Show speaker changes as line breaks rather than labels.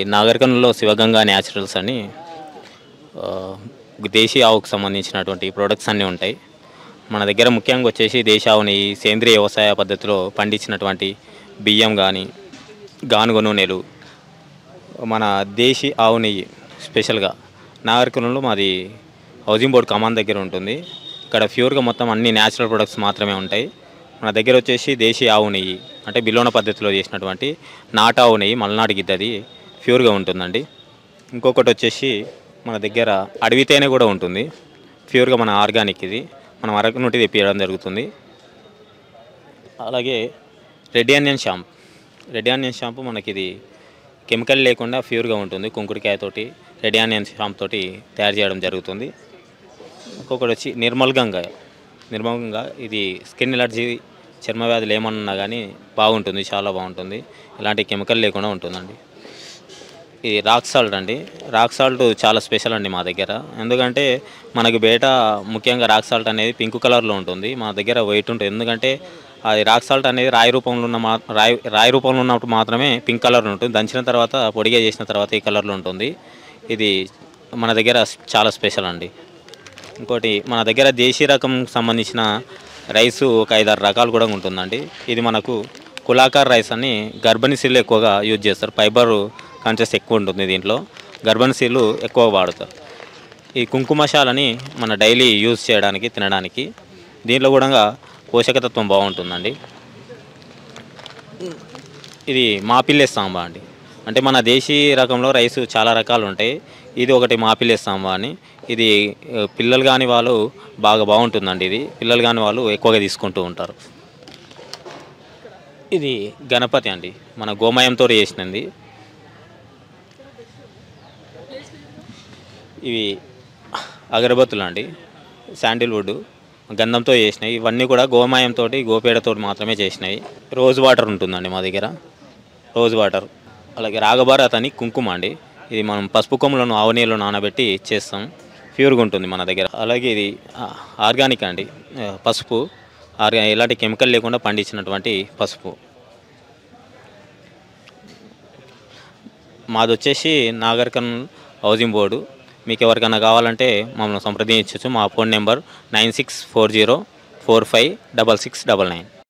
ఈ నాగరికర్నూలులో శివగంగా న్యాచురల్స్ అని దేశీ ఆవుకు సంబంధించినటువంటి ప్రొడక్ట్స్ అన్నీ ఉంటాయి. మన దగ్గర ముఖ్యంగా వచ్చేసి దేశీ ఆవు నెయ్యి, సేంద్రియ వ్యవసాయ పద్ధతిలో పండించినటువంటి బియ్యం కానీ, గానుగ నూనెలు, మన దేశీ ఆవు నెయ్యి స్పెషల్గా నాగరికర్నూలులో మాది హౌసింగ్ బోర్డ్ కమాన్ దగ్గర ఉంటుంది. ఇక్కడ ప్యూర్గా మొత్తం అన్ని న్యాచురల్ ప్రొడక్ట్స్ మాత్రమే ఉంటాయి. మన దగ్గర వచ్చేసి దేశీ ఆవు నెయ్యి అంటే బిల్లోన పద్ధతిలో చేసినటువంటి నాటు ఆవు నెయ్యి, మలనాడు గిద్దది ప్యూర్గా ఉంటుందండి. ఇంకొకటి వచ్చేసి మన దగ్గర అడవి తేనె కూడా ఉంటుంది, ప్యూర్గా మన ఆర్గానిక్. ఇది మనం అరకు నుండి తెప్పియడం జరుగుతుంది. అలాగే red onion shampoo. Red onion shampoo మనకి ఇది కెమికల్ లేకుండా ప్యూర్గా ఉంటుంది. కుంకుడికాయతోటి రెడ్ ఆనియన్ షాంపూ తోటి తయారు చేయడం జరుగుతుంది. ఇంకొకటి వచ్చి నిర్మల్ గంగా. ఇది స్కిన్ ఎలర్జీ, చర్మ వ్యాధులు ఏమన్నా కానీ బాగుంటుంది, చాలా బాగుంటుంది. ఇలాంటి కెమికల్ లేకుండా ఉంటుందండి. ఇది రాక్ సాల్ట్ అండి. రాక్ సాల్ట్ చాలా స్పెషల్ అండి మా దగ్గర. ఎందుకంటే మనకు బయట ముఖ్యంగా రాక్ సాల్ట్ అనేది పింక్ కలర్లో ఉంటుంది, మా దగ్గర వైట్ ఉంటుంది. ఎందుకంటే అది రాక్ సాల్ట్ అనేది రాయి రూపంలో ఉన్నప్పుడు మాత్రమే పింక్ కలర్లో ఉంటుంది. దంచిన తర్వాత పొడిగా చేసిన తర్వాత ఈ కలర్లో ఉంటుంది. ఇది మన దగ్గర చాలా స్పెషల్ అండి. ఇంకోటి మన దగ్గర దేశీ రకం సంబంధించిన రైసు ఒక 5-6 రకాలు కూడా ఉంటుందండి. ఇది మనకు కులాకార్ రైస్ అని గర్భిణీ స్త్రీలు ఎక్కువగా యూజ్ చేస్తారు. ఫైబర్ కంటెంట్ ఎక్కువ ఉంటుంది దీంట్లో, గర్భిణీ స్త్రీలు ఎక్కువ వాడతారు. ఈ కుంకుమశాలని మన డైలీ యూజ్ చేయడానికి, తినడానికి దీంట్లో కూడా పోషకతత్వం బాగుంటుందండి. ఇది మాపిల్లే సాంబా అండి. అంటే మన దేశీ రకంలో రైసు చాలా రకాలు ఉంటాయి. ఇది ఒకటి మాపిల్లే సాంబా అని. ఇది పిల్లలు కాని వాళ్ళు బాగుంటుందండి. ఇది పిల్లలు కాని వాళ్ళు ఎక్కువగా తీసుకుంటూ ఉంటారు. ఇది గణపతి అండి, మన గోమయంతో చేసినది. ఇవి అగరబత్తులు అండి, శాండిల్వుడ్ గంధంతో చేసినాయి. ఇవన్నీ కూడా గోమయంతో, గోపేడతో మాత్రమే చేసినాయి. రోజ్ వాటర్ ఉంటుందండి మా దగ్గర, రోజ్ వాటర్. అలాగే రాగభారత్ అని కుంకుమ అండి. ఇది మనం పసుపు కొమ్ములను ఆవు నీళ్ళలో నానబెట్టి చేస్తాం, ప్యూర్గా ఉంటుంది మన దగ్గర. అలాగే ఇది ఆర్గానిక్ అండి, పసుపు ఎలాంటి కెమికల్ లేకుండా పండించినటువంటి పసుపు. మాది వచ్చేసి నాగరికర్నూలు హౌసింగ్ బోర్డు. మీకు ఎవరికైనా కావాలంటే మమ్మల్ని సంప్రదించవచ్చు. మా ఫోన్ నెంబర్ 9640456699.